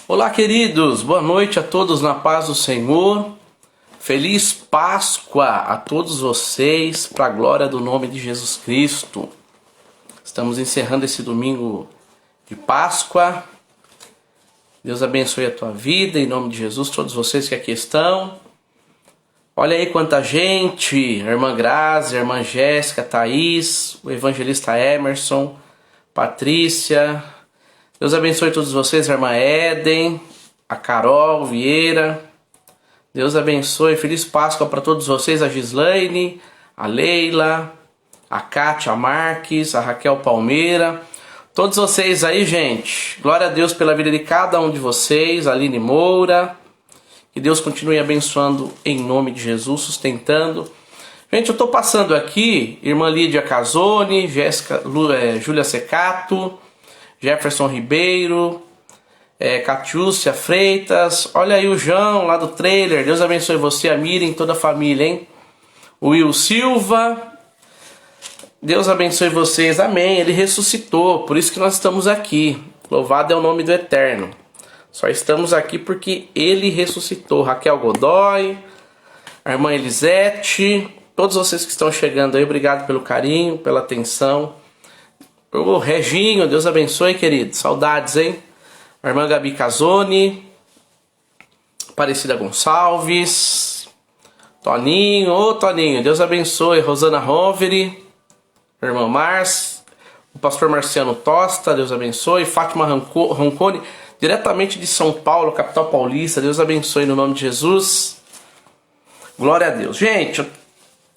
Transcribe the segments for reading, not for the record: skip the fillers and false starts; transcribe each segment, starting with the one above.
Olá, queridos, boa noite a todos na paz do Senhor. Feliz Páscoa a todos vocês, para a glória do nome de Jesus Cristo. Estamos encerrando esse domingo de Páscoa. Deus abençoe a tua vida, em nome de Jesus, todos vocês que aqui estão. Olha aí quanta gente, a irmã Grazi, a irmã Jéssica, Thaís, o evangelista Emerson, Patrícia. Deus abençoe todos vocês, a irmã Éden, a Carol Vieira. Deus abençoe, feliz Páscoa para todos vocês, a Gislaine, a Leila, a Kátia Marques, a Raquel Palmeira. Todos vocês aí, gente, glória a Deus pela vida de cada um de vocês, a Aline Moura. Que Deus continue abençoando em nome de Jesus, sustentando. Gente, eu estou passando aqui, irmã Lídia Casoni, Júlia Secato, Jefferson Ribeiro, Catiúcia Freitas. Olha aí o João lá do trailer. Deus abençoe você, a Miriam, toda a família, hein? O Will Silva. Deus abençoe vocês, amém. Ele ressuscitou, por isso que nós estamos aqui. Louvado é o nome do Eterno. Só estamos aqui porque Ele ressuscitou. Raquel Godoy, a irmã Elisete, todos vocês que estão chegando aí, obrigado pelo carinho, pela atenção. O Reginho, Deus abençoe, querido. Saudades, hein? A irmã Gabi Casoni, Aparecida Gonçalves, Toninho, Toninho, Deus abençoe. Rosana Roveri, irmã Mars, o pastor Marciano Tosta, Deus abençoe. Fátima Roncone, diretamente de São Paulo, capital paulista, Deus abençoe no nome de Jesus. Glória a Deus. Gente,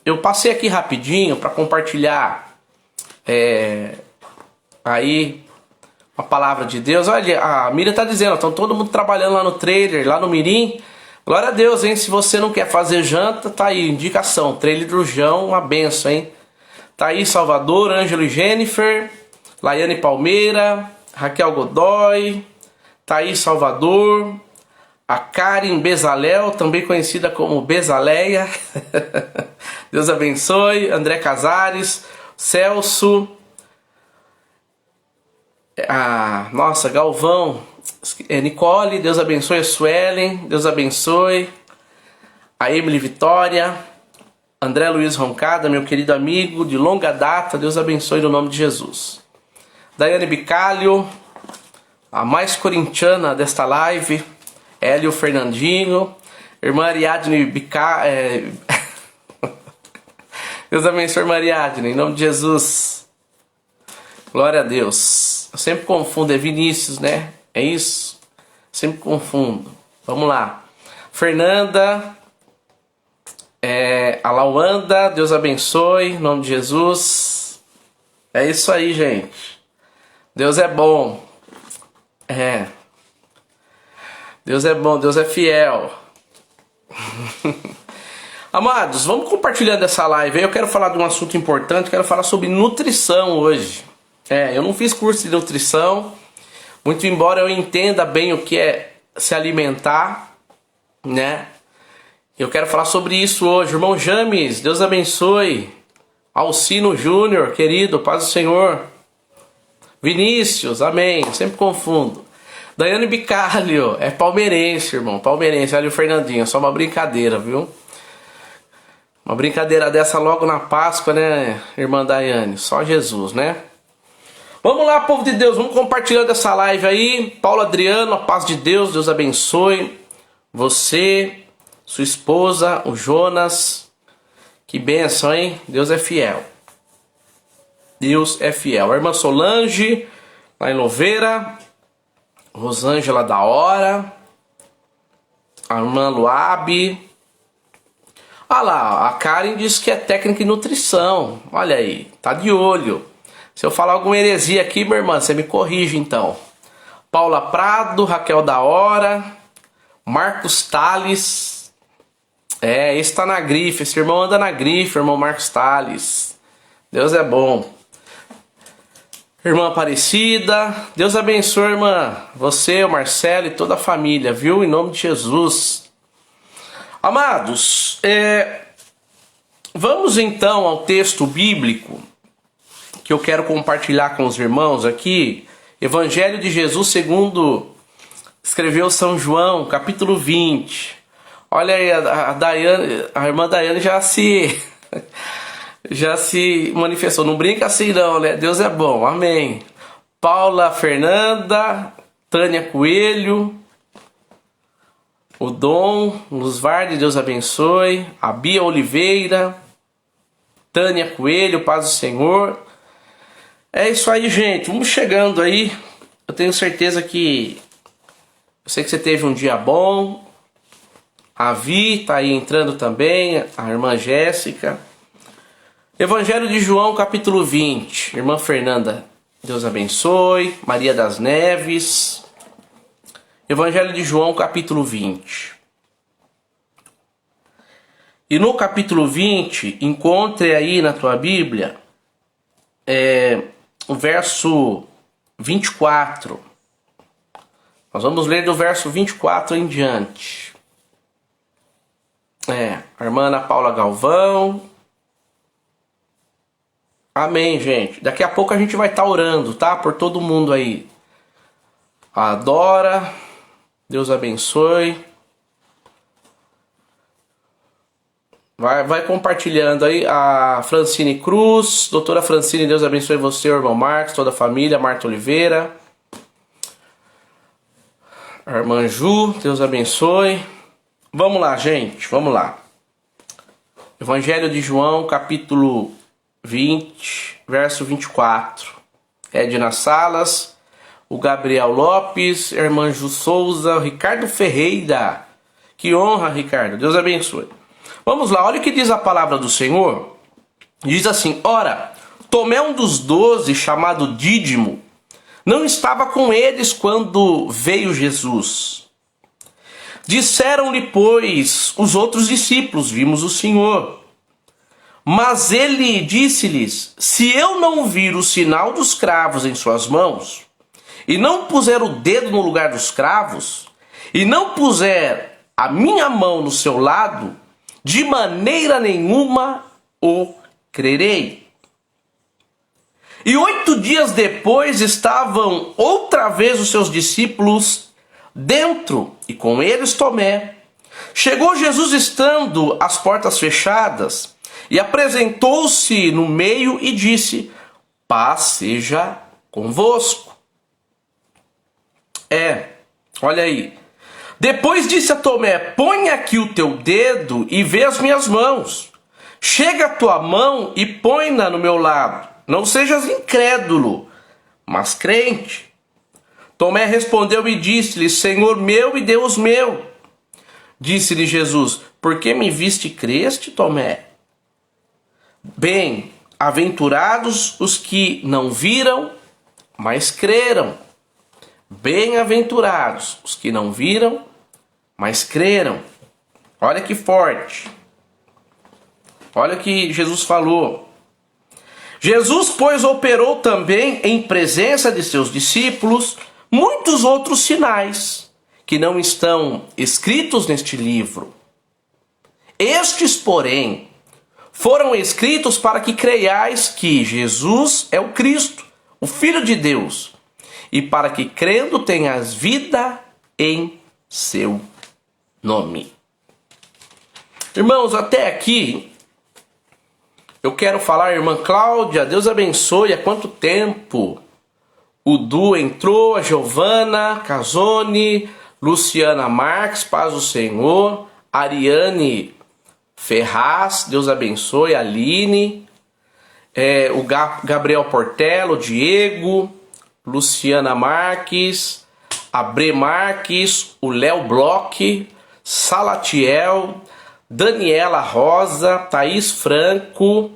eu passei aqui rapidinho para compartilhar aí uma palavra de Deus. Olha, a Miriam tá dizendo, estão todo mundo trabalhando lá no trailer, lá no Mirim. Glória a Deus, hein? Se você não quer fazer janta, tá aí, indicação. Trailer do João, uma benção, hein? Tá aí Salvador, Ângelo e Jennifer, Laiane Palmeira, Raquel Godoy, tá aí Salvador, a Karen Bezalel, também conhecida como Bezaleia. Deus abençoe. André Casares, Celso, nossa, Galvão, Nicole, Deus abençoe. A Suelen, Deus abençoe. A Emily Vitória, André Luiz Roncada, meu querido amigo de longa data, Deus abençoe no nome de Jesus. Daiane Bicalho, a mais corintiana desta live, Hélio Fernandinho, irmã Ariadne Bicalho, Deus abençoe, irmã Ariadne, em nome de Jesus. Glória a Deus. Eu sempre confundo, é Vinícius, né? É isso? Sempre confundo. Vamos lá. Fernanda, a Lauanda, Deus abençoe, em nome de Jesus. É isso aí, gente. Deus é bom. Deus é bom, Deus é fiel. Amados, vamos compartilhando essa live aí. Eu quero falar de um assunto importante, quero falar sobre nutrição hoje. Eu não fiz curso de nutrição, muito embora eu entenda bem o que é se alimentar, né? Eu quero falar sobre isso hoje. Irmão James, Deus abençoe. Alcino Júnior, querido, paz do Senhor. Vinícius, amém, eu sempre confundo. Daiane Bicalho, é palmeirense, irmão, palmeirense. Olha o Fernandinho, só uma brincadeira, viu? Uma brincadeira dessa logo na Páscoa, né, irmã Daiane? Só Jesus, né? Vamos lá, povo de Deus, vamos compartilhando essa live aí. Paulo Adriano, a paz de Deus, Deus abençoe. Você, sua esposa, o Jonas. Que bênção, hein? Deus é fiel. Deus é fiel. A irmã Solange, lá em Louveira. Rosângela da Hora. A irmã Luabe. Olha lá, a Karen diz que é técnica em nutrição. Olha aí, tá de olho. Se eu falar alguma heresia aqui, minha irmã, você me corrige então. Paula Prado, Raquel da Hora. Marcos Tales. Esse tá na grife, esse irmão anda na grife, irmão Marcos Tales. Deus é bom. Irmã Aparecida, Deus abençoe, irmã. Você, o Marcelo e toda a família, viu? Em nome de Jesus. Amados, vamos então ao texto bíblico que eu quero compartilhar com os irmãos aqui. Evangelho de Jesus segundo escreveu São João, capítulo 20. Olha aí, a Daiane, a irmã Daiane já se manifestou. Não brinca assim não, né? Deus é bom, amém. Paula Fernanda, Tânia Coelho, o Dom Luzvarde, Deus abençoe. A Bia Oliveira, Tânia Coelho, paz do Senhor. É isso aí, gente. Vamos chegando aí. Eu tenho certeza que... Eu sei que você teve um dia bom. A Vi tá aí entrando também. A irmã Jéssica. Evangelho de João, capítulo 20. Irmã Fernanda, Deus abençoe. Maria das Neves. Evangelho de João, capítulo 20. E no capítulo 20, encontre aí na tua Bíblia o verso 24. Nós vamos ler do verso 24 em diante. A irmã Ana Paula Galvão. Amém, gente. Daqui a pouco a gente vai estar orando, tá? Por todo mundo aí. A Dora, Deus abençoe. Vai compartilhando aí. A Francine Cruz, doutora Francine, Deus abençoe você, irmão Marcos, toda a família. Marta Oliveira. A irmã Ju, Deus abençoe. Vamos lá, gente, vamos lá. Evangelho de João, capítulo 20, verso 24. Edna Salas, o Gabriel Lopes, a irmã Ju Souza, o Ricardo Ferreira. Que honra, Ricardo, Deus abençoe. Vamos lá, olha o que diz a palavra do Senhor. Diz assim: ora, Tomé, um dos 12, chamado Dídimo, não estava com eles quando veio Jesus. Disseram-lhe, pois, os outros discípulos: vimos o Senhor. Mas ele disse-lhes: se eu não vir o sinal dos cravos em suas mãos, e não puser o dedo no lugar dos cravos, e não puser a minha mão no seu lado, de maneira nenhuma o crerei. E 8 dias depois estavam outra vez os seus discípulos dentro, e com eles Tomé. Chegou Jesus estando as portas fechadas, e apresentou-se no meio e disse: paz seja convosco. Olha aí. Depois disse a Tomé: põe aqui o teu dedo e vê as minhas mãos. Chega a tua mão e põe-na no meu lado. Não sejas incrédulo, mas crente. Tomé respondeu e disse-lhe: Senhor meu e Deus meu. Disse-lhe Jesus: por que me viste e creste, Tomé? Bem-aventurados os que não viram, mas creram. Bem-aventurados os que não viram, mas creram. Olha que forte. Olha o que Jesus falou. Jesus, pois, operou também em presença de seus discípulos muitos outros sinais que não estão escritos neste livro. Estes, porém, foram escritos para que creiais que Jesus é o Cristo, o Filho de Deus, e para que, crendo, tenhas vida em seu nome. Irmãos, até aqui eu quero falar, irmã Cláudia, Deus abençoe. Há quanto tempo? O Du entrou, a Giovana Casoni, Luciana Marques, paz do Senhor, Ariane Ferraz, Deus abençoe, Aline, o Gabriel Portela, o Diego, Luciana Marques, Abre Marques, o Léo Bloch, Salatiel, Daniela Rosa, Thaís Franco,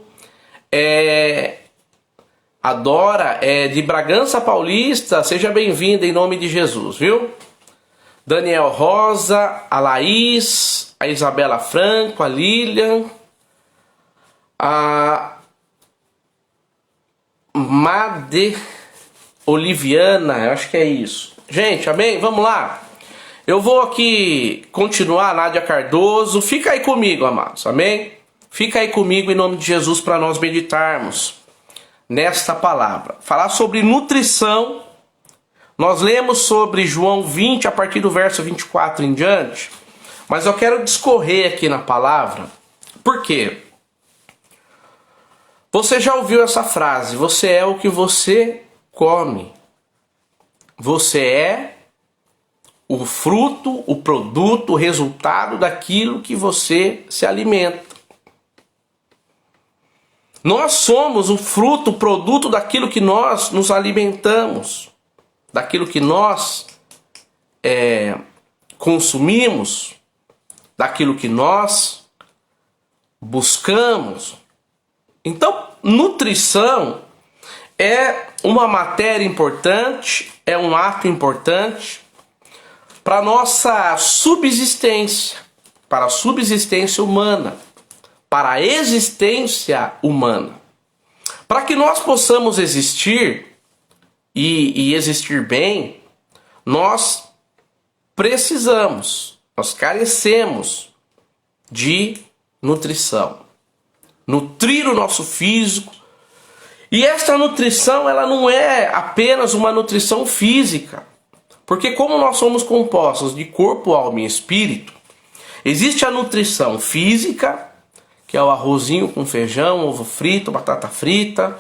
a Dora de Bragança Paulista, seja bem-vinda em nome de Jesus, viu? Daniel Rosa, a Laís, a Isabela Franco, a Lilian, a Made Oliviana, eu acho que é isso. Gente, amém? Vamos lá. Eu vou aqui continuar, Nádia Cardoso. Fica aí comigo, amados, amém? Fica aí comigo em nome de Jesus para nós meditarmos nesta palavra. Falar sobre nutrição Nós lemos sobre João 20 a partir do verso 24 em diante, mas eu quero discorrer aqui na palavra. Por quê? Você já ouviu essa frase: você é o que você come. Você é o fruto, o produto, o resultado daquilo que você se alimenta. Nós somos o fruto, o produto daquilo que nós nos alimentamos, daquilo que nós consumimos, daquilo que nós buscamos. Então, nutrição é uma matéria importante, é um ato importante para a nossa subsistência, para a subsistência humana, para a existência humana. Para que nós possamos existir e existir bem, nós precisamos, nós carecemos de nutrição. Nutrir o nosso físico. E esta nutrição, ela não é apenas uma nutrição física. Porque como nós somos compostos de corpo, alma e espírito, existe a nutrição física, que é o arrozinho com feijão, ovo frito, batata frita,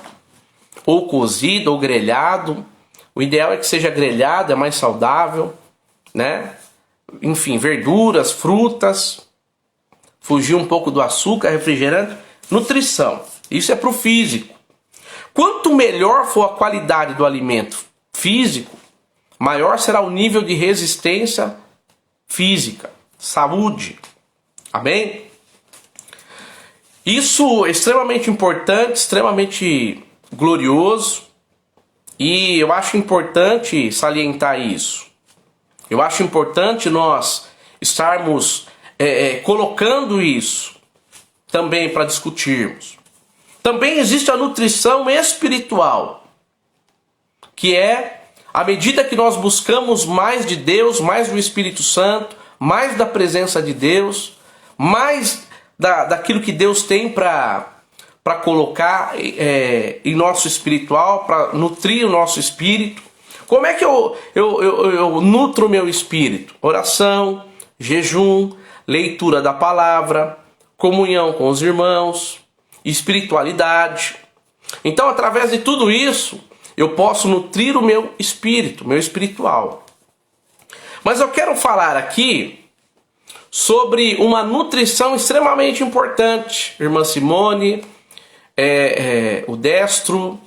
ou cozido, ou grelhado. O ideal é que seja grelhado, é mais saudável, né? Enfim, verduras, frutas, fugir um pouco do açúcar, refrigerante. Nutrição, isso é para o físico. Quanto melhor for a qualidade do alimento físico, maior será o nível de resistência física, saúde. Amém? Isso é extremamente importante, extremamente glorioso, e eu acho importante salientar isso. Eu acho importante nós estarmos colocando isso também para discutirmos. Também existe a nutrição espiritual, que é à medida que nós buscamos mais de Deus, mais do Espírito Santo, mais da presença de Deus, mais daquilo que Deus tem para colocar em nosso espiritual, para nutrir o nosso espírito. Como é que eu nutro o meu espírito? Oração, jejum, leitura da palavra, comunhão com os irmãos, espiritualidade. Então, através de tudo isso, eu posso nutrir o meu espírito, meu espiritual. Mas eu quero falar aqui sobre uma nutrição extremamente importante. Irmã Simone, o Destro,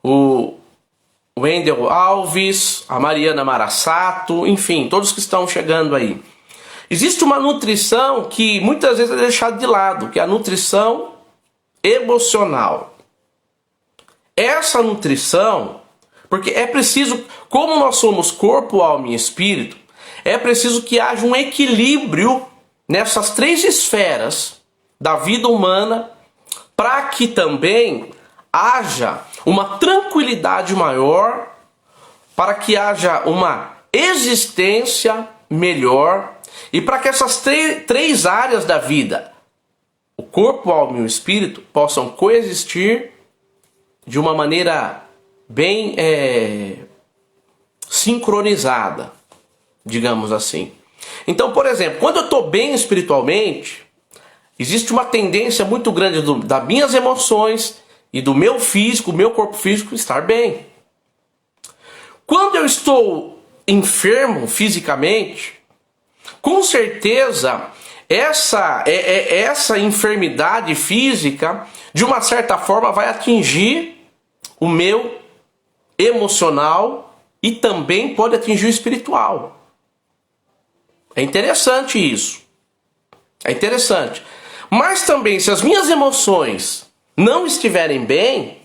o Wendel Alves, a Mariana Marassato, enfim, todos que estão chegando aí. Existe uma nutrição que muitas vezes é deixada de lado, que é a nutrição emocional. Essa nutrição, porque é preciso, como nós somos corpo, alma e espírito, é preciso que haja um equilíbrio nessas três esferas da vida humana, para que também haja uma tranquilidade maior, para que haja uma existência melhor, e para que essas três áreas da vida, o corpo, a alma e o espírito, possam coexistir de uma maneira bem sincronizada, digamos assim. Então, por exemplo, quando eu estou bem espiritualmente, existe uma tendência muito grande das minhas emoções e do meu físico, meu corpo físico, estar bem. Quando eu estou enfermo fisicamente, com certeza essa enfermidade física, de uma certa forma, vai atingir o meu emocional e também pode atingir o espiritual. É interessante isso. É interessante. Mas também, se as minhas emoções não estiverem bem,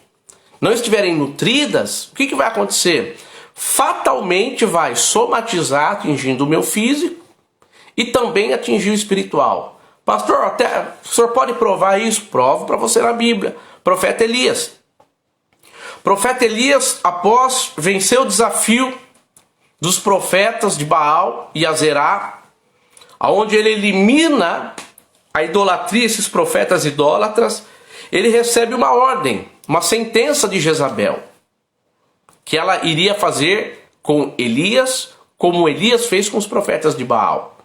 não estiverem nutridas, o que vai acontecer? Fatalmente vai somatizar, atingindo o meu físico e também atingir o espiritual. Pastor, até, o senhor pode provar isso? Provo para você na Bíblia. Profeta Elias. Profeta Elias, após vencer o desafio dos profetas de Baal e Azerá, onde ele elimina a idolatria, esses profetas idólatras, ele recebe uma ordem, uma sentença de Jezabel, que ela iria fazer com Elias, como Elias fez com os profetas de Baal.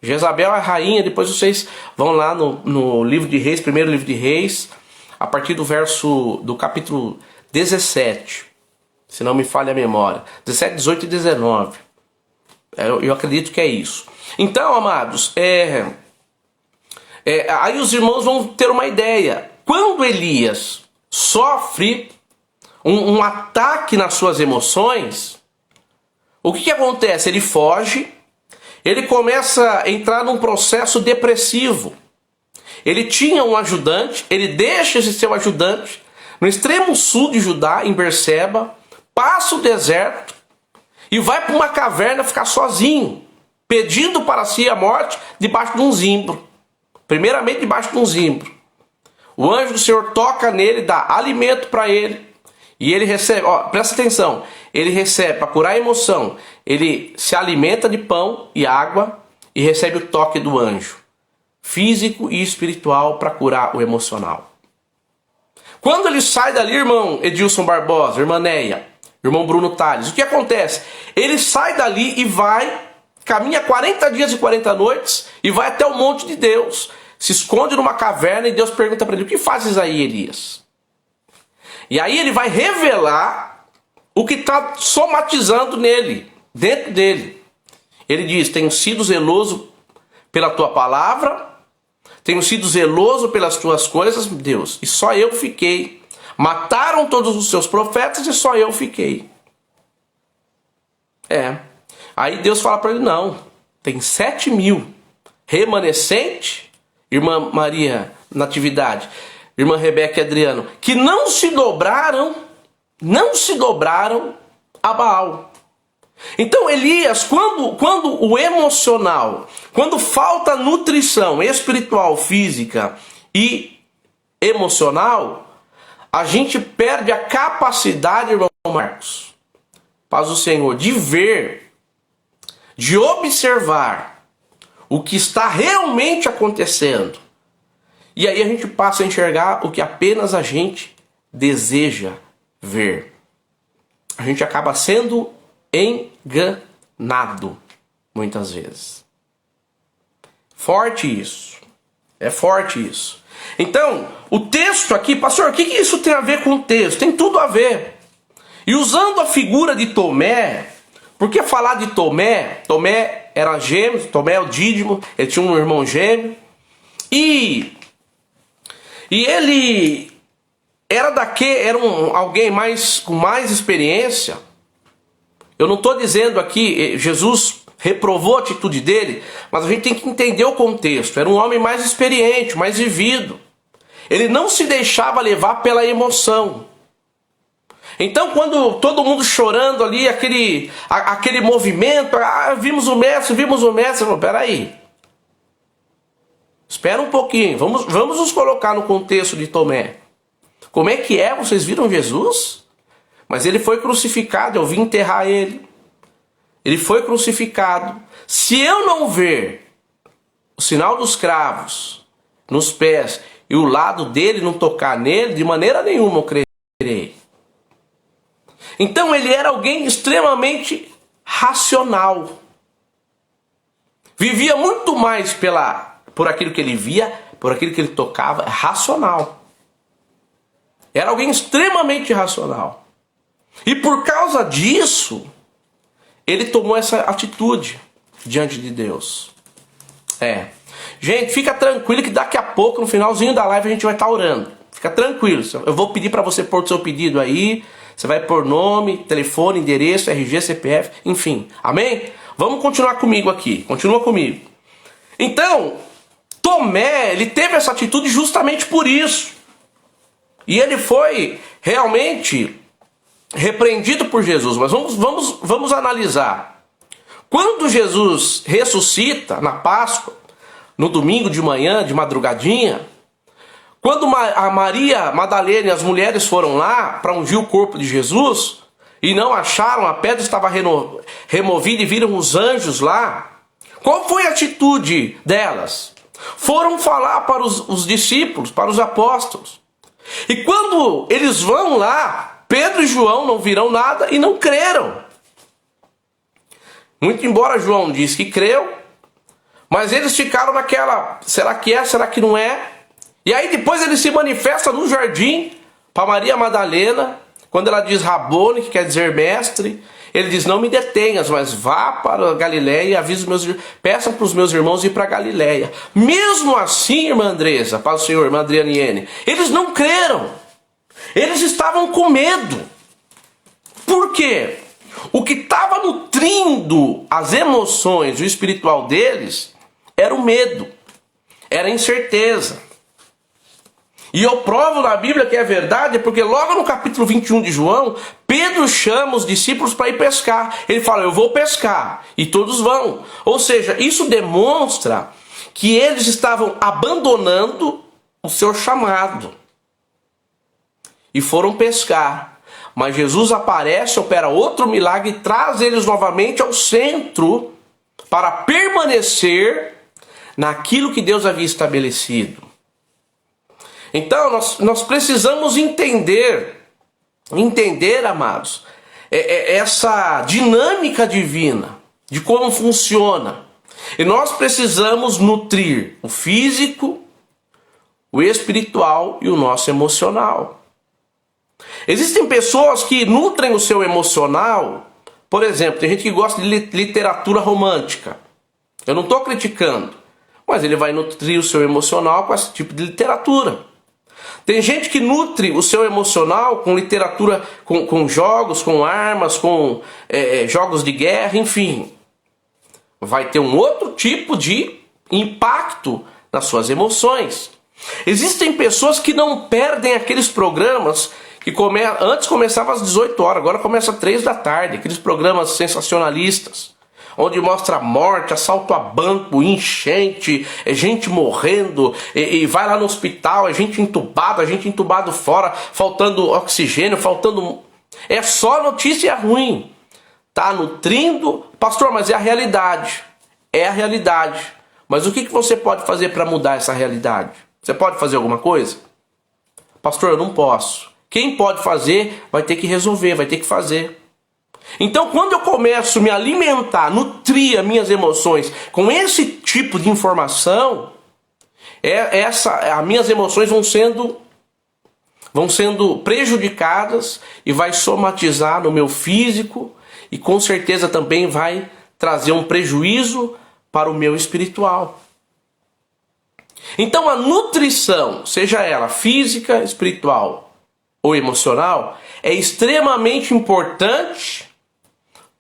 Jezabel é rainha, depois vocês vão lá no livro de Reis, primeiro livro de Reis, a partir do capítulo 17, se não me falha a memória, 17, 18 e 19. Eu acredito que é isso. Então, amados, aí os irmãos vão ter uma ideia. Quando Elias sofre um ataque nas suas emoções, o que acontece? Ele foge, ele começa a entrar num processo depressivo. Ele tinha um ajudante, ele deixa esse seu ajudante no extremo sul de Judá, em Berseba, passa o deserto e vai para uma caverna ficar sozinho, pedindo para si a morte debaixo de um zimbro. Primeiramente debaixo de um zimbro. O anjo do Senhor toca nele, dá alimento para ele, e ele recebe, presta atenção, ele recebe, para curar a emoção, ele se alimenta de pão e água e recebe o toque do anjo, físico e espiritual, para curar o emocional. Quando ele sai dali, irmão Edilson Barbosa, irmã Neia, irmão Bruno Tales, o que acontece? Ele sai dali e caminha 40 dias e 40 noites e vai até o monte de Deus, se esconde numa caverna e Deus pergunta para ele: o que fazes aí, Elias? E aí ele vai revelar o que está somatizando nele, dentro dele. Ele diz: tenho sido zeloso pela tua palavra, tenho sido zeloso pelas tuas coisas, Deus, e só eu fiquei. Mataram todos os seus profetas e só eu fiquei. Aí Deus fala para ele: não, tem 7.000 remanescente, irmã Maria Natividade, irmã Rebeca e Adriano, que não se dobraram a Baal. Então Elias, quando o emocional, quando falta nutrição espiritual, física e emocional, a gente perde a capacidade, irmão Marcos, paz do Senhor, de ver, de observar o que está realmente acontecendo. E aí a gente passa a enxergar o que apenas a gente deseja ver. A gente acaba sendo enganado, muitas vezes. Forte isso. É forte isso. Então, o texto aqui, pastor, o que isso tem a ver com o texto? Tem tudo a ver. E usando a figura de Tomé, por que falar de Tomé? Tomé era gêmeo, Tomé é o Dídimo, ele tinha um irmão gêmeo. E ele era alguém com mais experiência. Eu não estou dizendo aqui, Jesus reprovou a atitude dele, mas a gente tem que entender o contexto. Era um homem mais experiente, mais vivido. Ele não se deixava levar pela emoção. Então, quando todo mundo chorando ali, aquele movimento, vimos o mestre, peraí. Espera um pouquinho, vamos nos colocar no contexto de Tomé. Como é que é? Vocês viram Jesus? Mas ele foi crucificado, eu vim enterrar ele. Ele foi crucificado. Se eu não ver o sinal dos cravos nos pés e o lado dele não tocar nele, de maneira nenhuma eu crerei. Então ele era alguém extremamente racional. Vivia muito mais por aquilo que ele via, por aquilo que ele tocava, racional. Era alguém extremamente racional. E por causa disso, ele tomou essa atitude diante de Deus. Gente, fica tranquilo que daqui a pouco, no finalzinho da live, a gente vai estar orando. Fica tranquilo. Eu vou pedir para você pôr o seu pedido aí. Você vai pôr nome, telefone, endereço, RG, CPF, enfim. Amém? Vamos continuar comigo aqui. Continua comigo. Então, Tomé, ele teve essa atitude justamente por isso. E ele foi realmente repreendido por Jesus. Mas vamos analisar. Quando Jesus ressuscita na Páscoa, no domingo de manhã, de madrugadinha, quando a Maria Madalena e as mulheres foram lá para ungir o corpo de Jesus e não acharam, a pedra estava removida e viram os anjos lá, qual foi a atitude delas? Foram falar para os discípulos, para os apóstolos. E quando eles vão lá, Pedro e João não viram nada e não creram. Muito embora João disse que creu, mas eles ficaram naquela, será que é, será que não é? E aí depois ele se manifesta no jardim para Maria Madalena, quando ela diz Rabone, que quer dizer mestre. Ele diz, não me detenhas, mas vá para Galiléia e avise peça para os meus irmãos ir para Galiléia. Mesmo assim, irmã Andresa, para o Senhor, irmã Adrianiene, eles não creram. Eles estavam com medo. Por quê? O que estava nutrindo as emoções, o espiritual deles, era o medo, era a incerteza. E eu provo na Bíblia que é verdade, porque logo no capítulo 21 de João, Pedro chama os discípulos para ir pescar. Ele fala, eu vou pescar, e todos vão. Ou seja, isso demonstra que eles estavam abandonando o seu chamado. E foram pescar. Mas Jesus aparece, opera outro milagre e traz eles novamente ao centro para permanecer naquilo que Deus havia estabelecido. Então nós precisamos entender, amados, essa dinâmica divina, de como funciona. E nós precisamos nutrir o físico, o espiritual e o nosso emocional. Existem pessoas que nutrem o seu emocional, por exemplo, tem gente que gosta de literatura romântica. Eu não estou criticando, mas ele vai nutrir o seu emocional com esse tipo de literatura. Tem gente que nutre o seu emocional com literatura, com jogos, com armas, com jogos de guerra, enfim. Vai ter um outro tipo de impacto nas suas emoções. Existem pessoas que não perdem aqueles programas que antes começava às 18 horas, agora começa às 3 da tarde, aqueles programas sensacionalistas, onde mostra morte, assalto a banco, enchente, gente morrendo, e vai lá no hospital, a gente entubado fora, faltando oxigênio, faltando... É só notícia ruim. Tá nutrindo... Pastor, mas é a realidade. É a realidade. Mas o que você pode fazer para mudar essa realidade? Você pode fazer alguma coisa? Pastor, eu não posso. Quem pode fazer vai ter que resolver, vai ter que fazer. Então, quando eu começo a me alimentar, nutrir as minhas emoções com esse tipo de informação, as minhas emoções vão sendo prejudicadas e vai somatizar no meu físico e com certeza também vai trazer um prejuízo para o meu espiritual. Então, a nutrição, seja ela física, espiritual ou emocional, é extremamente importante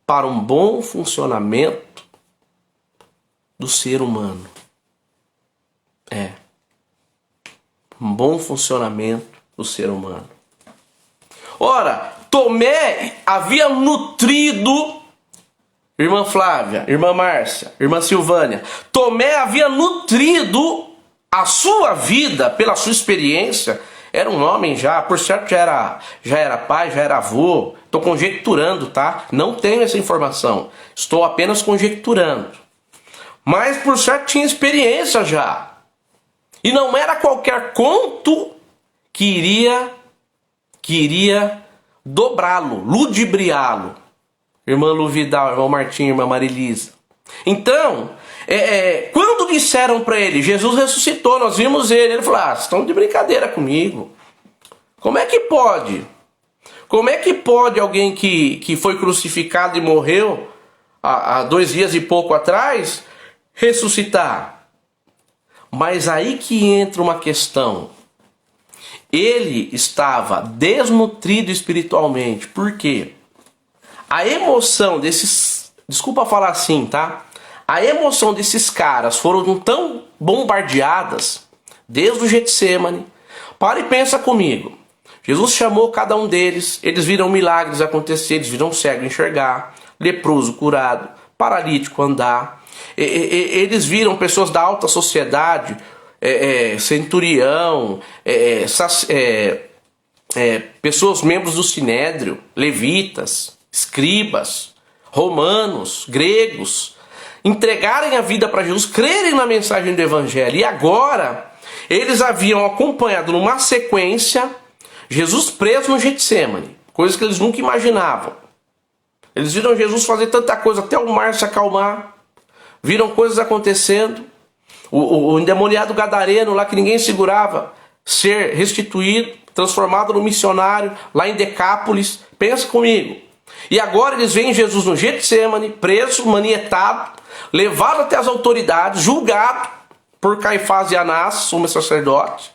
para um bom funcionamento do ser humano. Um bom funcionamento do ser humano. Ora, Tomé havia nutrido, irmã Flávia, irmã Márcia, irmã Silvânia, Tomé havia nutrido a sua vida pela sua experiência. Era um homem já, por certo já era pai, já era avô. Estou conjecturando, tá? Não tenho essa informação. Estou apenas conjecturando. Mas por certo tinha experiência já. E não era qualquer conto que iria dobrá-lo, ludibriá-lo. Irmã Lu Vidal, irmão Martinho, irmã Marilisa. Então, quando disseram para ele, Jesus ressuscitou, nós vimos ele falou, vocês estão de brincadeira comigo. Como é que pode? Como é que pode alguém que foi crucificado e morreu há 2 dias e pouco atrás ressuscitar? Mas aí que entra uma questão. Ele estava desnutrido espiritualmente. Por quê? A emoção desses... Desculpa falar assim, tá? A emoção desses caras foram tão bombardeadas desde o Getsemane. Para e pensa comigo. Jesus chamou cada um deles, eles viram milagres acontecer, eles viram cego enxergar, leproso curado, paralítico andar. Eles viram pessoas da alta sociedade, centurião, pessoas membros do sinédrio, levitas, escribas, romanos, gregos, entregarem a vida para Jesus, crerem na mensagem do evangelho. E agora, eles haviam acompanhado numa sequência Jesus preso no Getsemane, coisa que eles nunca imaginavam. Eles viram Jesus fazer tanta coisa, até o mar se acalmar. Viram coisas acontecendo. O endemoniado gadareno lá que ninguém segurava, ser restituído, transformado no missionário lá em Decápolis. Pensa comigo. E agora eles veem Jesus no Getsemane, preso, manietado, levado até as autoridades, julgado por Caifás e Anás, sumo sacerdote.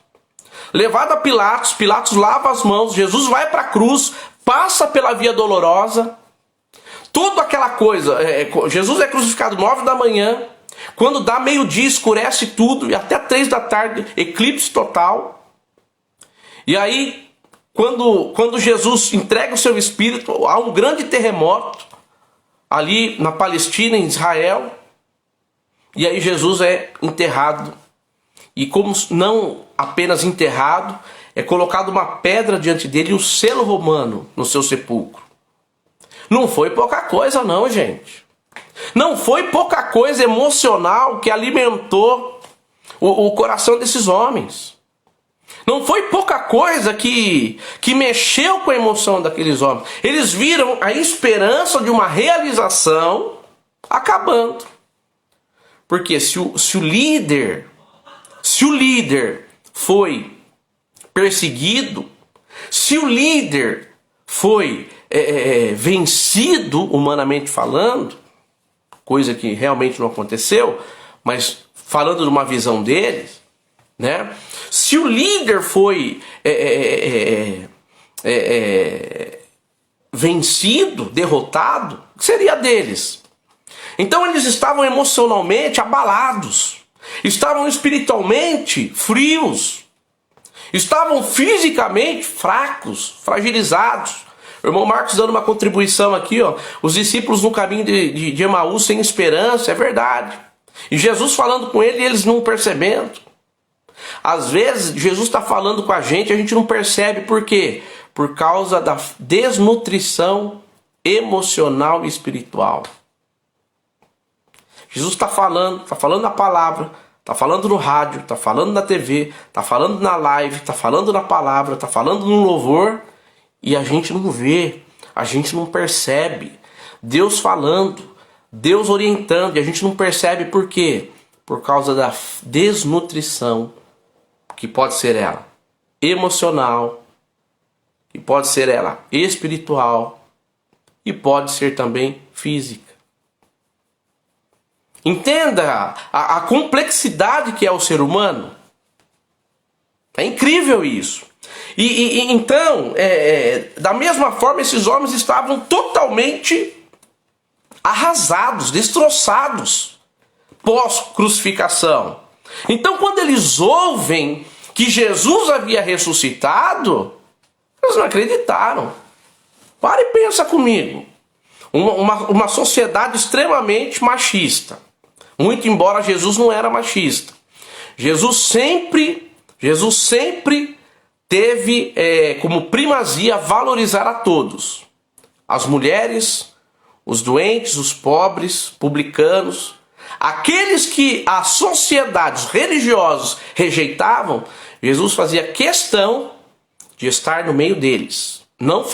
Levado a Pilatos, Pilatos lava as mãos, Jesus vai para a cruz, passa pela via dolorosa. Toda aquela coisa, Jesus é crucificado 9 da manhã, quando dá meio-dia escurece tudo, e até 3 da tarde, eclipse total. E aí, quando Jesus entrega o seu espírito, há um grande terremoto, ali na Palestina, em Israel, e aí Jesus é enterrado. E como não apenas enterrado, é colocado uma pedra diante dele e o selo romano no seu sepulcro. Não foi pouca coisa não, gente. Não foi pouca coisa emocional que alimentou o coração desses homens. Não foi pouca coisa que mexeu com a emoção daqueles homens. Eles viram a esperança de uma realização acabando. Porque se o líder foi perseguido, se o líder foi vencido, humanamente falando, coisa que realmente não aconteceu, mas falando de uma visão deles, né? Se o líder foi vencido, derrotado, o que seria deles? Então eles estavam emocionalmente abalados, estavam espiritualmente frios, estavam fisicamente fracos, fragilizados. O irmão Marcos dando uma contribuição aqui, ó. Os discípulos no caminho de Emaús sem esperança, é verdade. E Jesus falando com ele e eles não percebendo. Às vezes Jesus está falando com a gente não percebe. Por quê? Por causa da desnutrição emocional e espiritual. Jesus está falando na palavra, está falando no rádio, está falando na TV, está falando na live, está falando na palavra, está falando no louvor, e a gente não vê, a gente não percebe. Deus falando, Deus orientando, e a gente não percebe por quê? Por causa da desnutrição, que pode ser ela emocional, que pode ser ela espiritual, e pode ser também física. Entenda a complexidade que é o ser humano. É incrível isso. Então, da mesma forma, esses homens estavam totalmente arrasados, destroçados, pós-crucificação. Então, quando eles ouvem que Jesus havia ressuscitado, eles não acreditaram. Para e pensa comigo. Uma sociedade extremamente machista. Muito embora Jesus não era machista. Jesus sempre teve como primazia valorizar a todos. As mulheres, os doentes, os pobres, publicanos. Aqueles que a sociedade, os religiosos rejeitavam, Jesus fazia questão de estar no meio deles. Não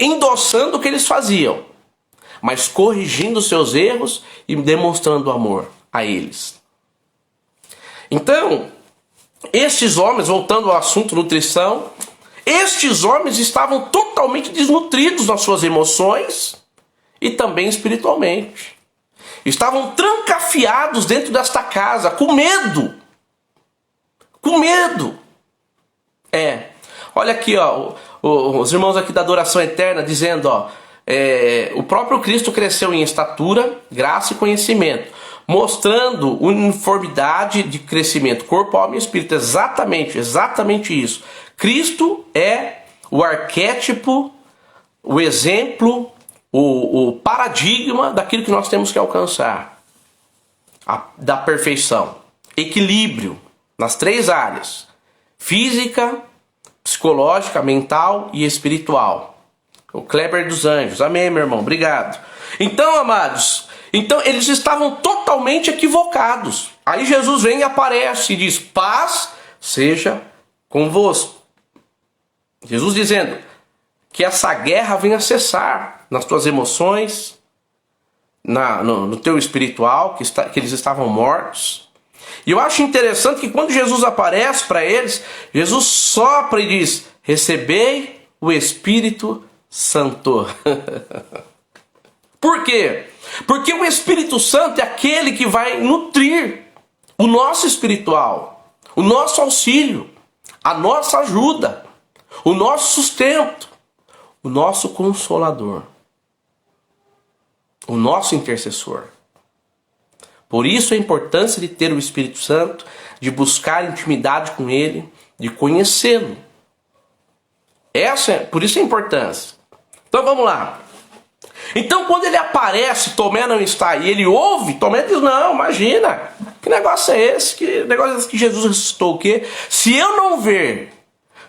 endossando o que eles faziam, mas corrigindo seus erros e demonstrando amor a eles. Então, estes homens, voltando ao assunto nutrição, estes homens estavam totalmente desnutridos nas suas emoções e também espiritualmente. Estavam trancafiados dentro desta casa, com medo. Com medo. Olha aqui, ó, os irmãos aqui da Adoração Eterna dizendo, ó, o próprio Cristo cresceu em estatura, graça e conhecimento, mostrando uniformidade de crescimento, corpo, alma e espírito. Exatamente isso. Cristo é o arquétipo, o exemplo, o paradigma daquilo que nós temos que alcançar, da perfeição, equilíbrio nas 3 áreas: física, psicológica, mental e espiritual. O Kleber dos Anjos, amém, meu irmão, obrigado. Então, amados, eles estavam totalmente equivocados. Aí Jesus vem e aparece e diz: paz seja convosco. Jesus dizendo: que essa guerra venha cessar nas tuas emoções, no teu espiritual, que eles estavam mortos. E eu acho interessante que quando Jesus aparece para eles, Jesus sopra e diz: recebei o Espírito Santo. Por quê? Porque o Espírito Santo é aquele que vai nutrir o nosso espiritual, o nosso auxílio, a nossa ajuda, o nosso sustento, o nosso consolador, o nosso intercessor. Por isso a importância de ter o Espírito Santo, de buscar intimidade com Ele, de conhecê-lo. Por isso a importância. Então vamos lá. Então quando ele aparece, Tomé não está, e ele ouve, Tomé diz: não, imagina, que negócio é esse? Que negócio é esse que Jesus ressuscitou o quê? Se eu não ver,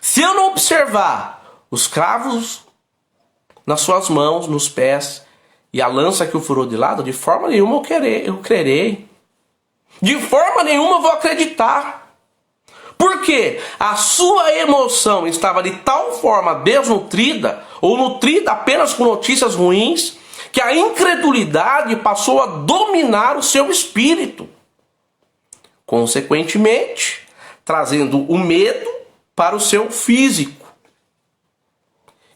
se eu não observar os cravos nas suas mãos, nos pés, e a lança que o furou de lado, de forma nenhuma eu crerei. De forma nenhuma eu vou acreditar. Porque a sua emoção estava de tal forma desnutrida, ou nutrida apenas com notícias ruins, que a incredulidade passou a dominar o seu espírito. Consequentemente, trazendo o medo para o seu físico.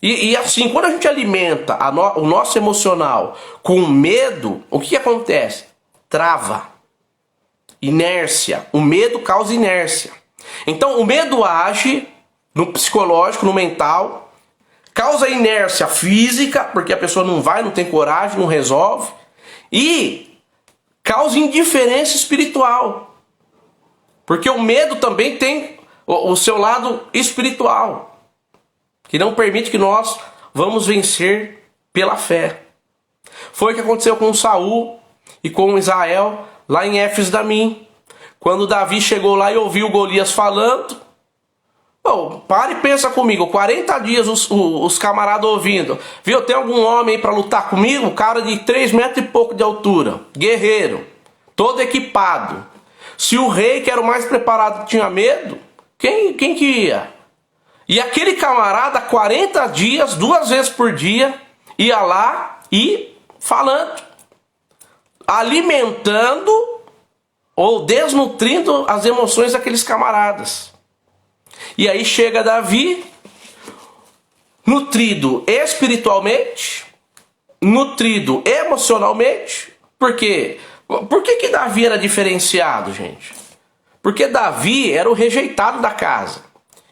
E assim, quando a gente alimenta o nosso emocional com medo, o que acontece? Trava. Inércia. O medo causa inércia. Então o medo age no psicológico, no mental, causa inércia física, porque a pessoa não vai, não tem coragem, não resolve, e causa indiferença espiritual. Porque o medo também tem o seu lado espiritual, que não permite que nós vamos vencer pela fé. Foi o que aconteceu com Saul e com Israel lá em Éfes-Damim. Quando Davi chegou lá e ouviu Golias falando, para e pensa comigo, 40 dias os camaradas ouvindo, viu, tem algum homem aí para lutar comigo? Cara de 3 metros e pouco de altura, guerreiro, todo equipado. Se o rei, que era o mais preparado, tinha medo, quem que ia? E aquele camarada, 40 dias, 2 vezes por dia, ia lá e falando, alimentando ou desnutrindo as emoções daqueles camaradas. E aí chega Davi, nutrido espiritualmente, nutrido emocionalmente. Por quê? Por que Davi era diferenciado, gente? Porque Davi era o rejeitado da casa.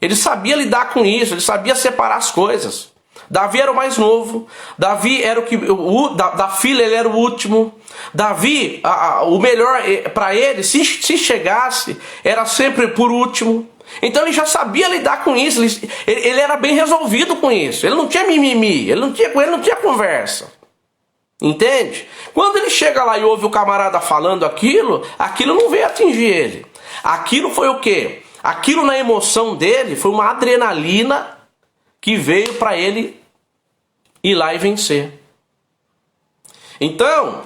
Ele sabia lidar com isso, ele sabia separar as coisas. Davi era o mais novo, Davi era da fila ele era o último. Davi, o melhor para ele, se chegasse, era sempre por último. Então ele já sabia lidar com isso, ele era bem resolvido com isso. Ele não tinha mimimi, com ele não tinha conversa. Entende? Quando ele chega lá e ouve o camarada falando aquilo não veio atingir ele. Aquilo foi o quê? Aquilo na emoção dele foi uma adrenalina que veio para ele ir lá e vencer. Então,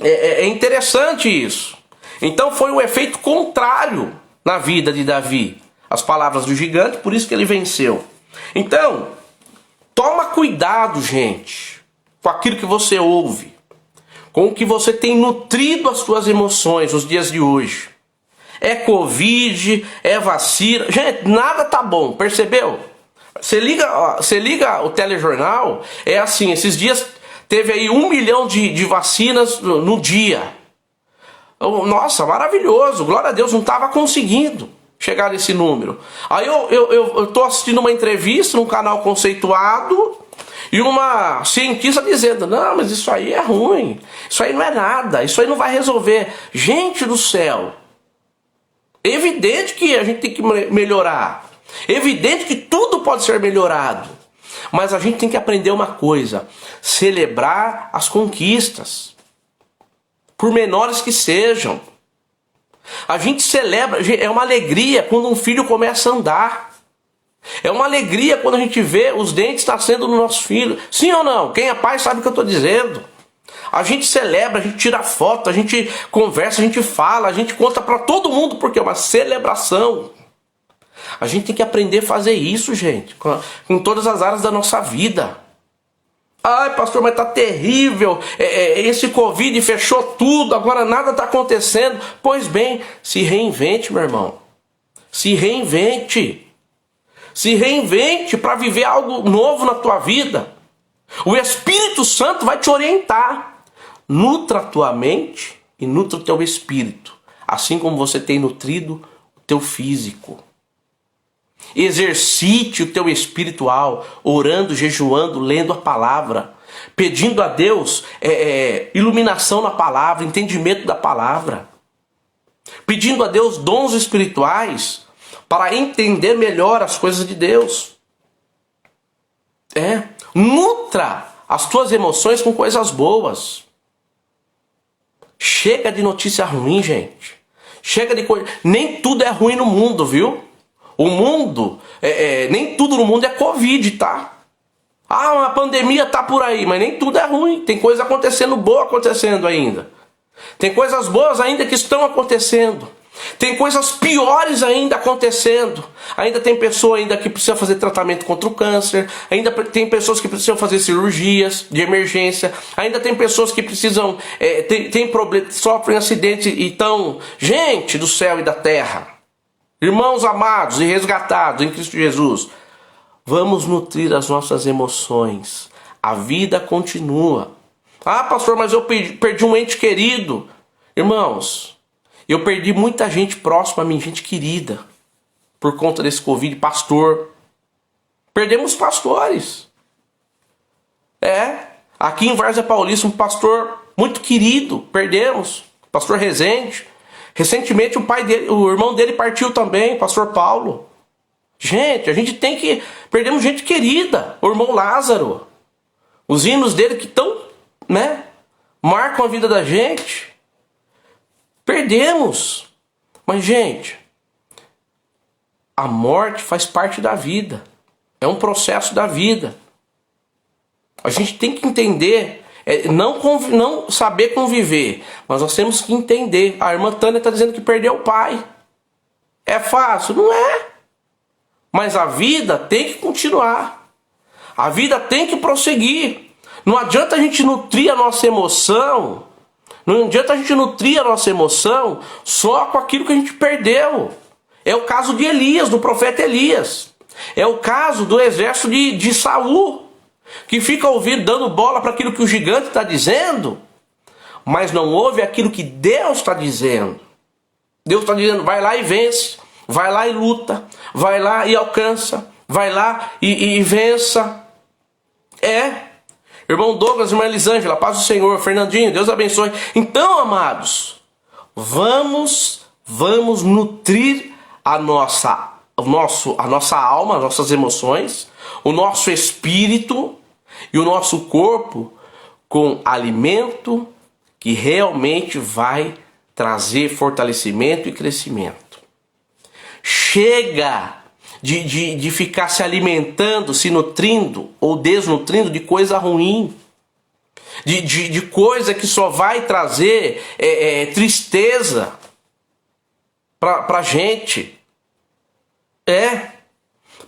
é interessante isso. Então foi um efeito contrário na vida de Davi. As palavras do gigante, por isso que ele venceu. Então, toma cuidado, gente, com aquilo que você ouve, com o que você tem nutrido as suas emoções nos dias de hoje. É Covid, é vacina. Gente, nada tá bom, percebeu? Você liga o telejornal, é assim, esses dias teve aí 1 milhão de vacinas no dia. Nossa, maravilhoso, glória a Deus, não estava conseguindo chegar nesse número. Aí eu tô assistindo uma entrevista num canal conceituado e uma cientista dizendo: não, mas isso aí é ruim, isso aí não é nada, isso aí não vai resolver. Gente do céu, é evidente que a gente tem que melhorar, é evidente que tudo pode ser melhorado, mas a gente tem que aprender uma coisa: celebrar as conquistas, por menores que sejam. A gente celebra, é uma alegria quando um filho começa a andar. É uma alegria quando a gente vê os dentes nascendo no nosso filho. Sim ou não? Quem é pai sabe o que eu estou dizendo. A gente celebra, a gente tira foto, a gente conversa, a gente fala, a gente conta para todo mundo, porque é uma celebração. A gente tem que aprender a fazer isso, gente, em todas as áreas da nossa vida. Ai, pastor, mas tá terrível, esse Covid fechou tudo, agora nada tá acontecendo. Pois bem, se reinvente, meu irmão. Se reinvente. Se reinvente para viver algo novo na tua vida. O Espírito Santo vai te orientar. Nutra a tua mente e nutra o teu espírito, assim como você tem nutrido o teu físico. Exercite o teu espiritual, orando, jejuando, lendo a palavra, pedindo a Deus iluminação na palavra, entendimento da palavra, pedindo a Deus dons espirituais para entender melhor as coisas de Deus. Nutra as tuas emoções com coisas boas. Chega de notícia ruim, gente. Chega de coisa. Nem tudo é ruim no mundo, viu? O mundo, nem tudo no mundo é Covid, tá? Ah, uma pandemia tá por aí, mas nem tudo é ruim. Tem coisa acontecendo boa acontecendo ainda. Tem coisas boas ainda que estão acontecendo. Tem coisas piores ainda acontecendo. Ainda tem pessoa ainda que precisa fazer tratamento contra o câncer. Ainda tem pessoas que precisam fazer cirurgias de emergência. Ainda tem pessoas que precisam, tem problemas, sofrem acidentes e estão... Gente do céu e da terra, irmãos amados e resgatados em Cristo Jesus, vamos nutrir as nossas emoções. A vida continua. Ah, pastor, mas eu perdi um ente querido. Irmãos, eu perdi muita gente próxima a mim, gente querida, por conta desse Covid. Pastor. Perdemos pastores. Aqui em Várzea Paulista, um pastor muito querido, perdemos. Pastor Rezende. Recentemente o irmão dele partiu também, pastor Paulo. Gente, a gente tem que... Perdemos gente querida. O irmão Lázaro. Os hinos dele que estão, marcam a vida da gente. Perdemos. Mas, gente, a morte faz parte da vida. É um processo da vida. A gente tem que entender, não saber conviver, mas nós temos que entender. A irmã Tânia está dizendo que perdeu o pai. É fácil? Não é. Mas a vida tem que continuar. A vida tem que prosseguir. Não adianta a gente nutrir a nossa emoção. Não adianta a gente nutrir a nossa emoção só com aquilo que a gente perdeu. É o caso de Elias, do profeta Elias. É o caso do exército de Saul, que fica ouvindo, dando bola para aquilo que o gigante está dizendo, mas não ouve aquilo que Deus está dizendo. Deus está dizendo, vai lá e vence, vai lá e luta, vai lá e alcança, vai lá e vença. Irmão Douglas, irmã Elisângela, paz do Senhor. Fernandinho, Deus abençoe. Então, amados, vamos nutrir a nossa alma, as nossas emoções, o nosso espírito e o nosso corpo com alimento que realmente vai trazer fortalecimento e crescimento. Chega de ficar se alimentando, se nutrindo ou desnutrindo de coisa ruim, de coisa que só vai trazer tristeza pra gente.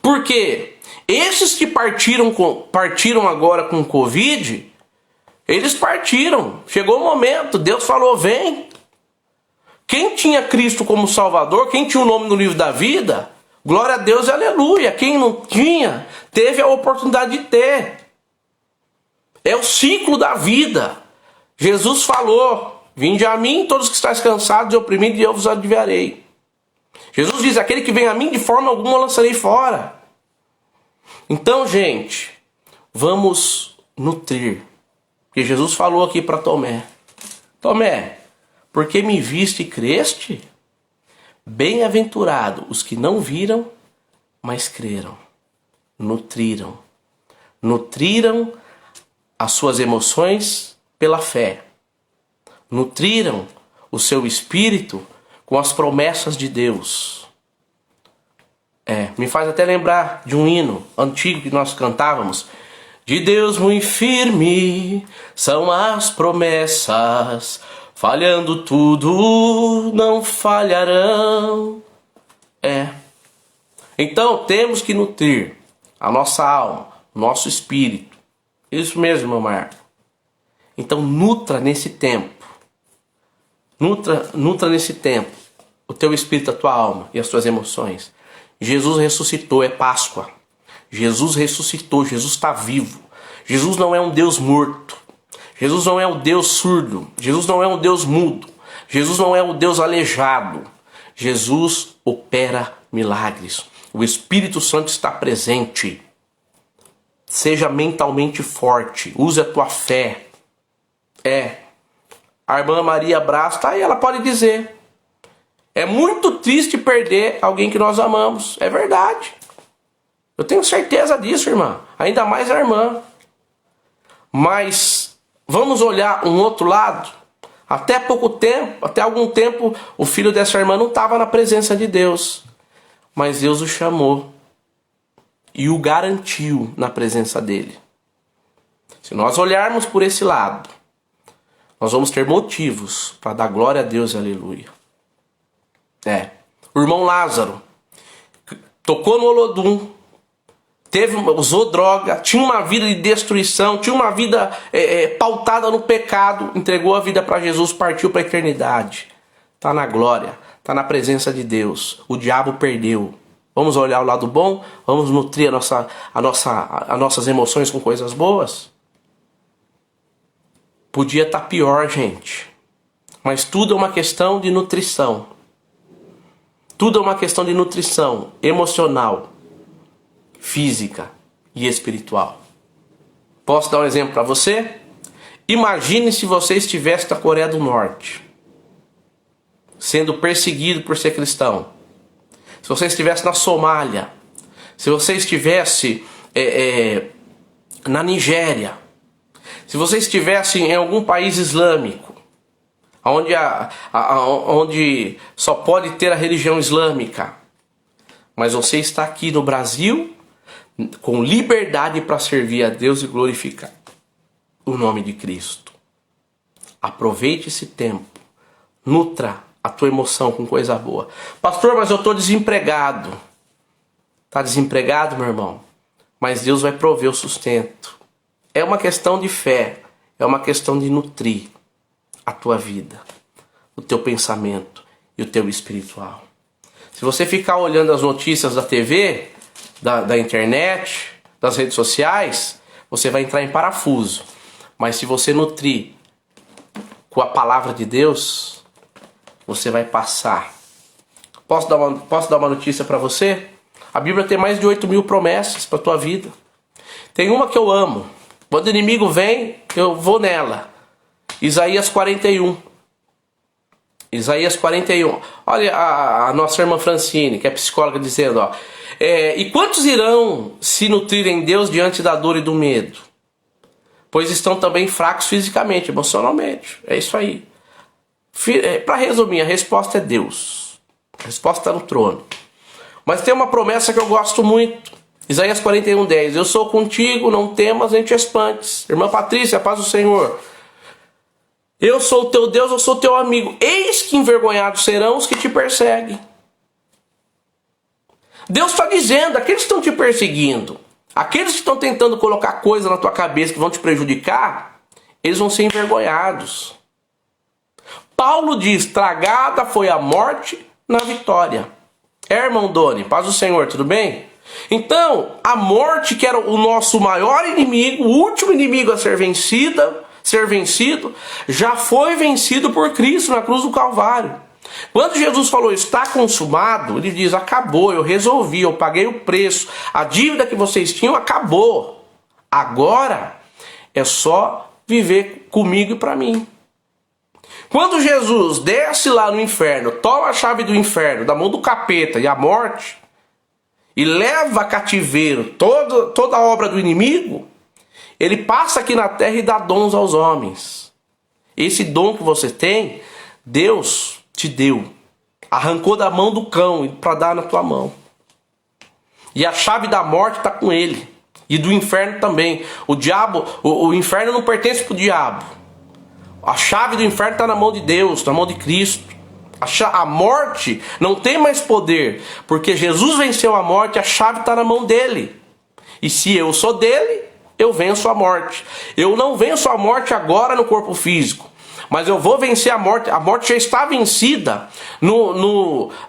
Porque esses que partiram agora com Covid, eles partiram. Chegou o momento, Deus falou, vem. Quem tinha Cristo como Salvador, quem tinha o nome no livro da vida, glória a Deus e aleluia. Quem não tinha, teve a oportunidade de ter. É o ciclo da vida. Jesus falou, vinde a mim todos que estáis cansados e oprimidos e eu vos aliviarei. Jesus diz, aquele que vem a mim de forma alguma eu lançarei fora. Então, gente, vamos nutrir. Porque Jesus falou aqui para Tomé, Tomé, porque me viste e creste? Bem-aventurado os que não viram, mas creram. Nutriram as suas emoções pela fé. Nutriram o seu espírito com as promessas de Deus. Me faz até lembrar de um hino antigo que nós cantávamos. De Deus muito firme são as promessas, falhando tudo não falharão. Então temos que nutrir a nossa alma, o nosso espírito. Isso mesmo, meu Marco. Então nutra nesse tempo. Nutra nesse tempo o teu espírito, a tua alma e as tuas emoções. Jesus ressuscitou, é Páscoa. Jesus ressuscitou, Jesus está vivo. Jesus não é um Deus morto. Jesus não é um Deus surdo. Jesus não é um Deus mudo. Jesus não é um Deus aleijado. Jesus opera milagres. O Espírito Santo está presente. Seja mentalmente forte. Use a tua fé. A irmã Maria Braz está aí, ela pode dizer. É muito triste perder alguém que nós amamos. É verdade. Eu tenho certeza disso, irmã. Ainda mais a irmã. Mas vamos olhar um outro lado. Até pouco tempo, até algum tempo, o filho dessa irmã não estava na presença de Deus. Mas Deus o chamou e o garantiu na presença dele. Se nós olharmos por esse lado, nós vamos ter motivos para dar glória a Deus e aleluia. O irmão Lázaro tocou no Olodum, usou droga, tinha uma vida de destruição, tinha uma vida pautada no pecado, entregou a vida para Jesus, partiu para a eternidade. Está na glória, está na presença de Deus. O diabo perdeu. Vamos olhar o lado bom? Vamos nutrir as nossas emoções com coisas boas? Podia estar pior, gente. Mas tudo é uma questão de nutrição. Tudo é uma questão de nutrição emocional, física e espiritual. Posso dar um exemplo para você? Imagine se você estivesse na Coreia do Norte, sendo perseguido por ser cristão. Se você estivesse na Somália, se você estivesse na Nigéria, se você estivesse em algum país islâmico, onde só pode ter a religião islâmica, mas você está aqui no Brasil com liberdade para servir a Deus e glorificar o nome de Cristo. Aproveite esse tempo, nutra a tua emoção com coisa boa. Pastor, mas eu estou desempregado. Está desempregado, meu irmão? Mas Deus vai prover o sustento. É uma questão de fé, é uma questão de nutrir a tua vida, o teu pensamento e o teu espiritual. Se você ficar olhando as notícias da TV, da internet, das redes sociais, você vai entrar em parafuso. Mas se você nutrir com a palavra de Deus, você vai passar. Posso dar uma notícia para você? A Bíblia tem mais de 8.000 promessas para a tua vida. Tem uma que eu amo. Quando o inimigo vem, eu vou nela. Isaías 41. Isaías 41. Olha a nossa irmã Francine, que é psicóloga, dizendo, e quantos irão se nutrir em Deus diante da dor e do medo? Pois estão também fracos fisicamente, emocionalmente. É isso aí. Para resumir, a resposta é Deus. A resposta está no trono. Mas tem uma promessa que eu gosto muito. Isaías 41:10. Eu sou contigo, não temas nem te espantes. Irmã Patrícia, paz do Senhor. Eu sou o teu Deus, eu sou o teu amigo. Eis que envergonhados serão os que te perseguem. Deus está dizendo, aqueles que estão te perseguindo, aqueles que estão tentando colocar coisa na tua cabeça que vão te prejudicar, eles vão ser envergonhados. Paulo diz, tragada foi a morte na vitória. Irmão Doni, paz do Senhor, tudo bem? Então, a morte, que era o nosso maior inimigo, o último inimigo a ser vencido, já foi vencido por Cristo na cruz do Calvário. Quando Jesus falou, está consumado, ele diz, acabou, eu resolvi, eu paguei o preço, a dívida que vocês tinham acabou. Agora é só viver comigo e para mim. Quando Jesus desce lá no inferno, toma a chave do inferno, da mão do capeta e a morte, e leva a cativeiro toda a obra do inimigo, ele passa aqui na terra e dá dons aos homens. Esse dom que você tem, Deus te deu. Arrancou da mão do cão para dar na tua mão. E a chave da morte está com ele. E do inferno também. O inferno não pertence para o diabo. A chave do inferno está na mão de Deus, na mão de Cristo. A morte não tem mais poder, porque Jesus venceu a morte, a chave está na mão dele. E se eu sou dele, eu venço a morte. Eu não venço a morte agora no corpo físico, mas eu vou vencer a morte. A morte já está vencida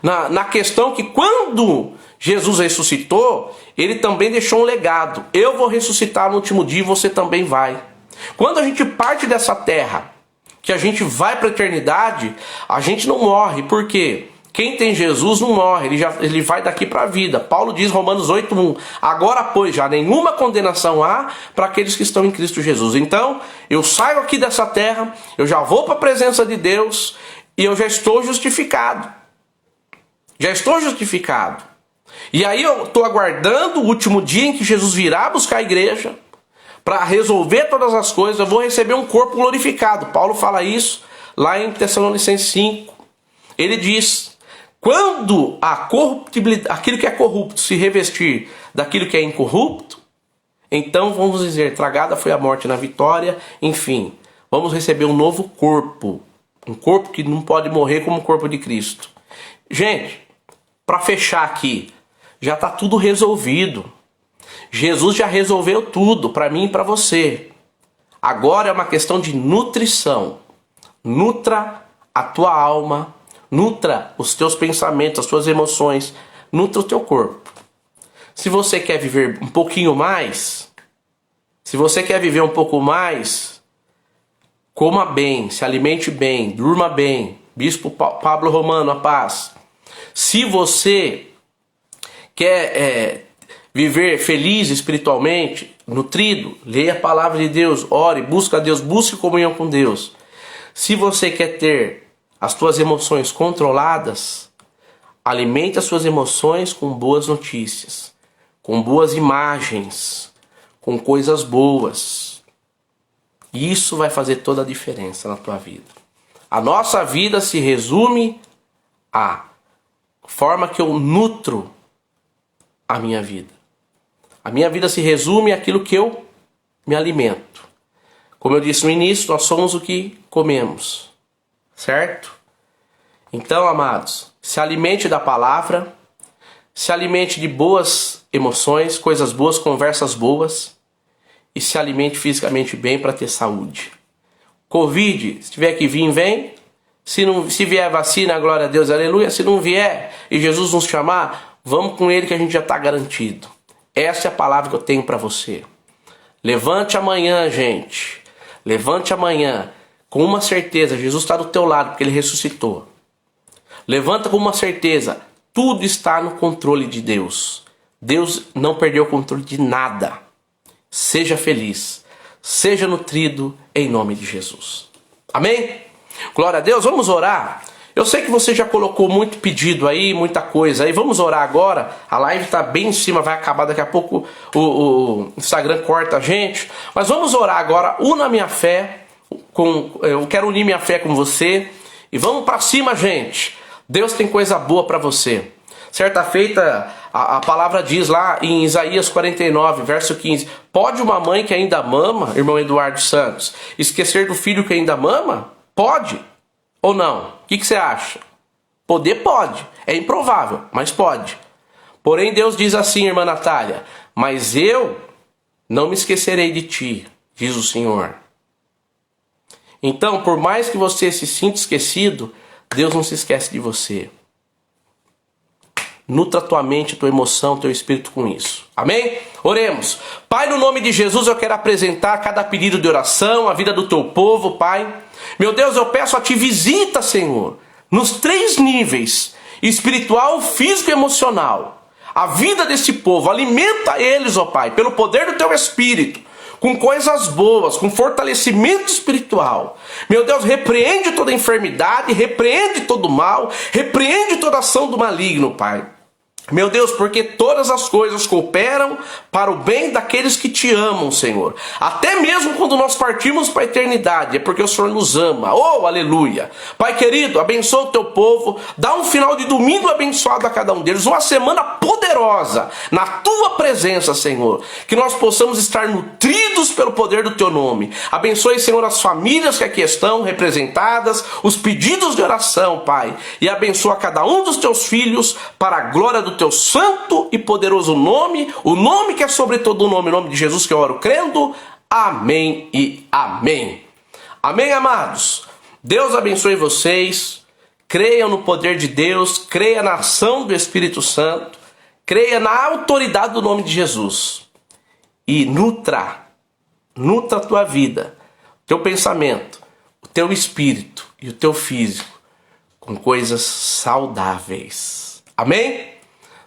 na questão que quando Jesus ressuscitou, ele também deixou um legado. Eu vou ressuscitar no último dia e você também vai. Quando a gente parte dessa terra, que a gente vai para a eternidade, a gente não morre. Por quê? Quem tem Jesus não morre, ele vai daqui para a vida. Paulo diz, Romanos 8:1, agora pois já nenhuma condenação há para aqueles que estão em Cristo Jesus. Então, eu saio aqui dessa terra, eu já vou para a presença de Deus e eu já estou justificado. Já estou justificado. E aí eu estou aguardando o último dia em que Jesus virá buscar a igreja para resolver todas as coisas. Eu vou receber um corpo glorificado. Paulo fala isso lá em Tessalonicenses 5. Ele diz, quando a corruptibilidade, aquilo que é corrupto se revestir daquilo que é incorrupto, então vamos dizer, tragada foi a morte na vitória, enfim, vamos receber um novo corpo. Um corpo que não pode morrer como o corpo de Cristo. Gente, para fechar aqui, já está tudo resolvido. Jesus já resolveu tudo para mim e para você. Agora é uma questão de nutrição. Nutra a tua alma, nutra os teus pensamentos, as tuas emoções, nutra o teu corpo. Se você quer viver um pouquinho mais, se você quer viver um pouco mais, coma bem, se alimente bem, durma bem. Bispo Pablo Romano, a paz. Se você quer viver feliz espiritualmente, nutrido, leia a palavra de Deus, ore, busque a Deus, busque comunhão com Deus. Se você quer ter as suas emoções controladas, alimente as suas emoções com boas notícias, com boas imagens, com coisas boas. E isso vai fazer toda a diferença na tua vida. A nossa vida se resume à forma que eu nutro a minha vida. A minha vida se resume àquilo que eu me alimento. Como eu disse no início, nós somos o que comemos. Certo? Então, amados, se alimente da palavra, se alimente de boas emoções, coisas boas, conversas boas, e se alimente fisicamente bem para ter saúde. Covid, se tiver que vir, vem. Se vier vacina, glória a Deus, aleluia. Se não vier e Jesus nos chamar, vamos com ele que a gente já está garantido. Essa é a palavra que eu tenho para você. Levante amanhã, gente. Levante amanhã com uma certeza. Jesus está do teu lado porque ele ressuscitou. Levanta com uma certeza. Tudo está no controle de Deus. Deus não perdeu o controle de nada. Seja feliz. Seja nutrido em nome de Jesus. Amém? Glória a Deus. Vamos orar. Eu sei que você já colocou muito pedido aí, muita coisa aí. Vamos orar agora. A live está bem em cima, vai acabar daqui a pouco. O Instagram corta a gente. Mas vamos orar agora. Una minha fé. Eu quero unir minha fé com você. E vamos para cima, gente. Deus tem coisa boa para você. Certa feita, a palavra diz lá em Isaías 49, verso 15. Pode uma mãe que ainda mama, irmão Eduardo Santos, esquecer do filho que ainda mama? Pode. Ou não? O que você acha? Poder pode. É improvável, mas pode. Porém Deus diz assim, irmã Natália. Mas eu não me esquecerei de ti, diz o Senhor. Então, por mais que você se sinta esquecido, Deus não se esquece de você. Nutra tua mente, tua emoção, teu espírito com isso. Amém? Oremos. Pai, no nome de Jesus eu quero apresentar cada pedido de oração, a vida do teu povo, Pai. Meu Deus, eu peço a ti, visita, Senhor, nos 3 níveis, espiritual, físico e emocional, a vida desse povo. Alimenta eles, ó Pai, pelo poder do teu Espírito, com coisas boas, com fortalecimento espiritual. Meu Deus, repreende toda enfermidade, repreende todo mal, repreende toda ação do maligno, Pai. Meu Deus, porque todas as coisas cooperam para o bem daqueles que te amam, Senhor. Até mesmo quando nós partimos para a eternidade, é porque o Senhor nos ama. Oh, aleluia. Pai querido, abençoa o teu povo. Dá um final de domingo abençoado a cada um deles. Uma semana poderosa poderosa na tua presença, Senhor. Que nós possamos estar nutridos pelo poder do teu nome. Abençoe, Senhor, as famílias que aqui estão representadas, os pedidos de oração, Pai. E abençoa cada um dos teus filhos para a glória do teu santo e poderoso nome, o nome que é sobre todo o nome de Jesus que eu oro crendo. Amém e amém. Amém, amados. Deus abençoe vocês. Creiam no poder de Deus, creia na ação do Espírito Santo, creia na autoridade do nome de Jesus. E nutra a tua vida, o teu pensamento, o teu espírito e o teu físico com coisas saudáveis. Amém?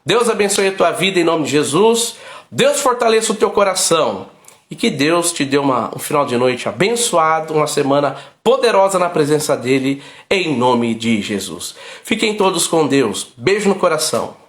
Deus abençoe a tua vida em nome de Jesus. Deus fortaleça o teu coração. E que Deus te dê um final de noite abençoado, uma semana poderosa na presença dele, em nome de Jesus. Fiquem todos com Deus. Beijo no coração.